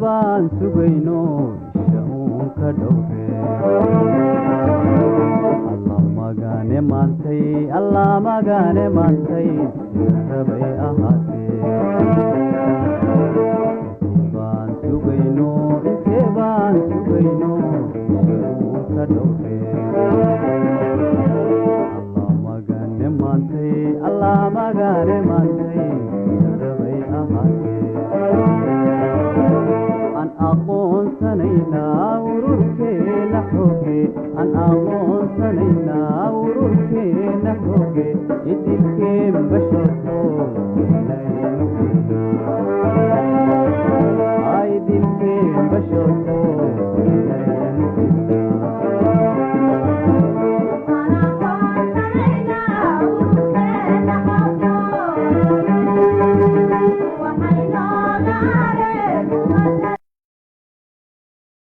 baan sugayno shaun ka dhowre Allah magane maantay rabay ahaatee baan sugayno shaun ka dhowre Allah magane maantay rabay ahaatee an aqoonsanayna ururkeena xooge an aqoonsanayna ururkeena xooge idilkeen bashar